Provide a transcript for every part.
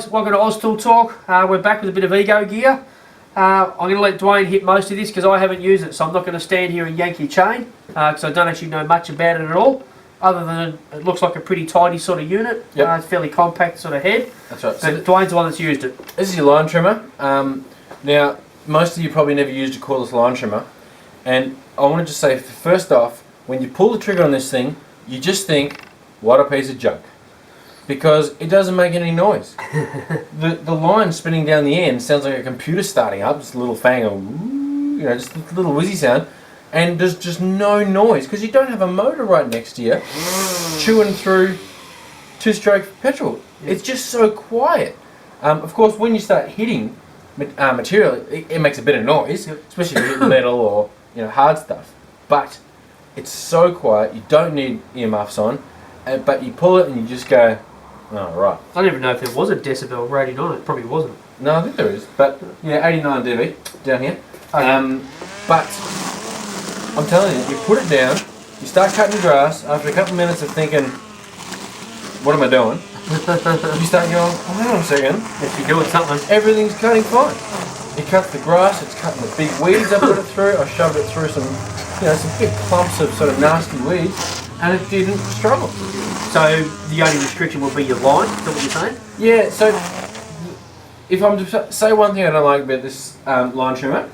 guys, welcome to Oztool Talk. We're back with a bit of ego gear. I'm going to let Dwayne hit most of this because I haven't used it, so I'm not going to stand here and yank your chain because I don't actually know much about it at all, other than it looks like a pretty tidy sort of unit. Yep. It's fairly compact sort of head. That's right. But So Dwayne's the one that's used it. this is your line trimmer. Now, most of you probably never used a cordless line trimmer, and I want to just say, first off, when you pull the trigger on this thing, you just think, what a piece of junk. Because it doesn't make any noise. the line spinning down the end sounds like a computer starting up, just a little fang of, just a little whizzy sound, and there's just no noise because you don't have a motor right next to you chewing through two-stroke petrol. Yep. It's just so quiet. Of course, when you start hitting material, it makes a bit of noise, yep. especially if you hit metal or hard stuff. But it's so quiet, you don't need earmuffs on, but you pull it and you just go, oh, right. I don't even know if there was a decibel rating on it. Probably wasn't. No, I think there is, but yeah, 89 dB down here. Okay. But I'm telling you, you put it down, you start cutting grass. After a couple of minutes of thinking, what am I doing? You start going, oh, hang on a second. If you're doing something. Everything's cutting fine. It cuts the grass, it's cutting the big weeds I put it through. I shoved it through some big clumps of sort of nasty weeds, and it didn't struggle. So the only restriction will be your line. Is that what you're saying? Yeah, so if I'm to say one thing I don't like about this line trimmer,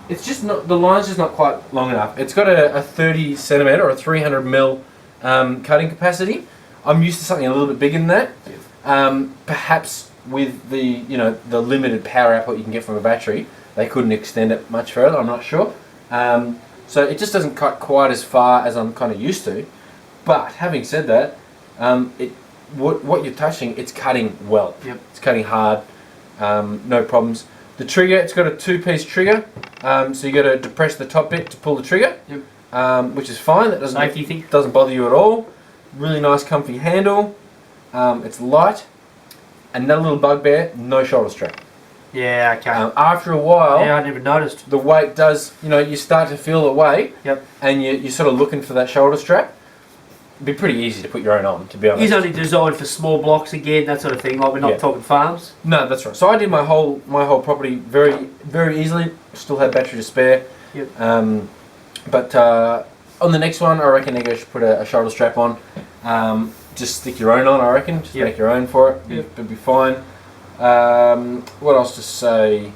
it's just not, the line's just not quite long enough. It's got a 30 centimetre or a 300 mil cutting capacity. I'm used to something a little bit bigger than that. Perhaps with the the limited power output you can get from a battery, they couldn't extend it much further. I'm not sure. So it just doesn't cut quite as far as I'm kind of used to. But having said that, what you're touching, it's cutting well. Yep. It's cutting hard, no problems. The trigger, it's got a two-piece trigger, so you got to depress the top bit to pull the trigger, Yep. which is fine. That doesn't bother you at all. Really nice, comfy handle. It's light. Another little bugbear: no shoulder strap. Yeah, okay. After a while, Yeah, I never noticed. the weight does. You start to feel the weight. Yep. And you're sort of looking for that shoulder strap. It'd be pretty easy to put your own on, to be honest. He's only designed for small blocks again, that sort of thing. Like we're not talking farms. No, that's right. So I did my whole property very, very easily. Still had battery to spare. Yep. But on the next one, I reckon you guys should put a shoulder strap on. Just stick your own on, I reckon. Just make your own for it. Yep. It'll be fine. What else to say?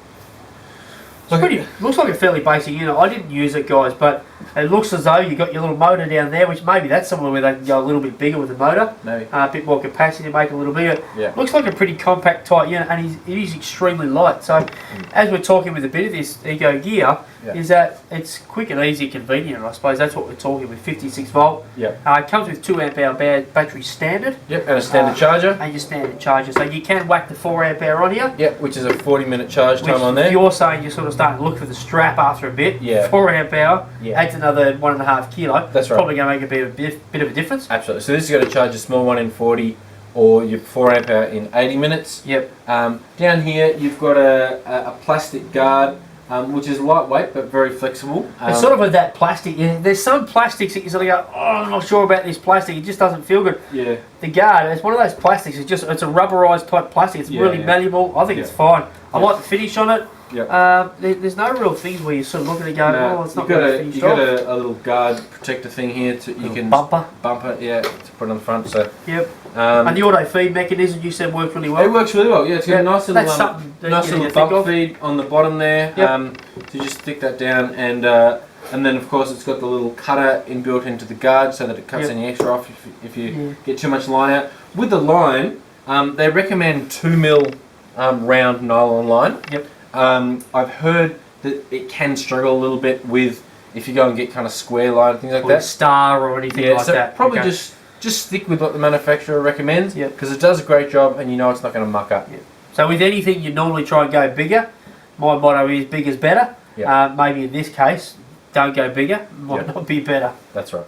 Looks like a fairly basic unit. I didn't use it, guys, but it looks as though you got your little motor down there, which maybe that's somewhere where they can go a little bit bigger with the motor. Maybe. A bit more capacity to make it a little bigger. Yeah. Looks like a pretty compact, tight unit, and it is extremely light. So, as we're talking with a bit of this Ego gear, is that it's quick and easy and convenient. I suppose that's what we're talking with. 56 volt. Yeah. It comes with 2 amp hour battery standard. Yep, and a standard charger. And your standard charger. So you can whack the 4 amp hour on here. Yep, which is a 40-minute charge time on If there. you're saying you're sort of starting to look for the strap after a bit, Yeah. 4 amp hour Yeah. adds another 1.5 kilo. That's right. Probably going to make a bit of a difference. Absolutely. So this is going to charge a small one in 40 or your 4 amp hour in 80 minutes. Yep. Down here you've got a plastic guard, which is lightweight but very flexible. It's sort of with that plastic. There's some plastics that you sort of go, oh, I'm not sure about this plastic. It just doesn't feel good. Yeah. The guard, it's one of those plastics. It's a rubberized type plastic. It's really malleable. I think it's fine. I like the finish on it. Yep. There's no real things where you're sort of looking and going, oh, it's not really finished You've got off. a little guard protector thing here you can bumper, yeah, to put on the front. So yep. And the auto feed mechanism you said worked really well. It works really well. Yeah, it's got a nice little That's bump feed on the bottom there. Yep. So you just stick that down, and then of course it's got the little cutter inbuilt into the guard so that it cuts any extra off if you get too much line out. With the line, they recommend 2 mil round nylon line. Yep. I've heard that it can struggle a little bit with if you go and get kind of square line and things like that. Star or anything like so that. Probably just stick with what the manufacturer recommends, because it does a great job and you know it's not going to muck up. Yep. So with anything you normally try and go bigger. My motto is big is better. Yep. Maybe in this case, don't go bigger. Might not be better. That's right.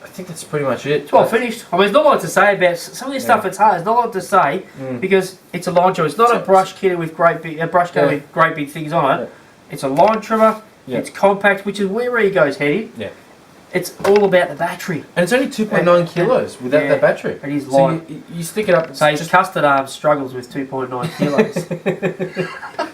I think that's pretty much it. It's well finished. I mean, there's not a lot to say about some of this stuff. It's hard. There's not a lot to say because it's a line trimmer. It's not a brush cutter with great big with great big things on it. It's a line trimmer. It's compact, which is where Ego's heading. Yeah. It's all about the battery. And it's only 2.9 kilos without that battery. It is So light. you stick it up. So his custard arm struggles with 2.9 kilos.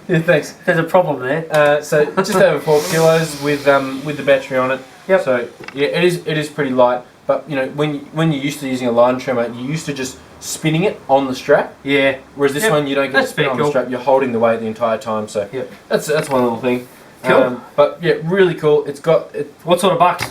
Yeah, thanks. There's a problem there. So just over 4 kilos with the battery on it. Yep. So yeah, it is pretty light. But you know, when you're used to using a line trimmer, you're used to just spinning it on the strap. Yeah. Whereas this one, you don't get to spin it on the strap. You're holding the weight the entire time. So that's one little thing. Cool. But yeah, really cool. It's got What sort of bucks?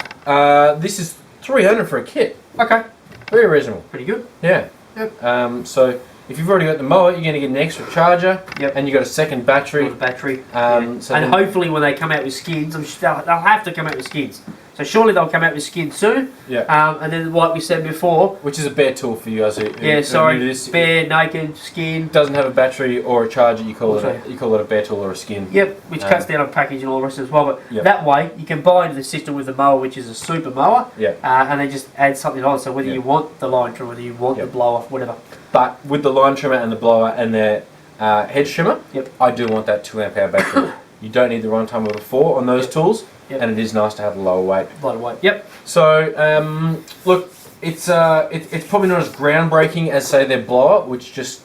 this is 300 for a kit. Okay. Very reasonable. Pretty good. Yeah. Yep. So if you've already got the mower, you're going to get an extra charger. Yep. And you got a second battery. Battery. So and hopefully when they come out with skids, they'll have to come out with skids. So surely they'll come out with skids soon. Yeah. And then like we said before. Which is a bare tool for you guys who bare, naked, skin. Doesn't have a battery or a charger, you call it a bare tool or a skin. Yep, which cuts down on package and all the rest as well. But Yep. that way you can buy into the system with the mower, which is a super mower. Yeah. And then just add something on. So whether Yep. you want the line trimmer, whether you want the blower, whatever. But with the line trimmer and the blower and the hedge trimmer, I do want that 2 amp hour battery. You don't need the runtime of a 4 on those tools. Yep. And it is nice to have a lower weight. Lighter weight. Yep. So look, it's probably not as groundbreaking as say their blower, which just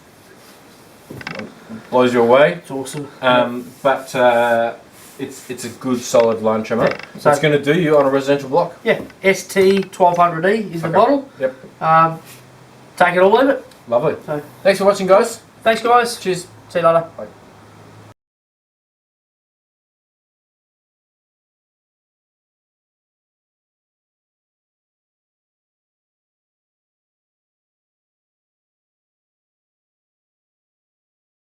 blows you away. It's awesome. But it's a good solid line trimmer. Yeah. So it's going to do you on a residential block. Yeah. ST1200E is the model. Yep. Take it or leave it. Lovely. So thanks for watching, guys. thanks, guys. Cheers. See you later. Bye.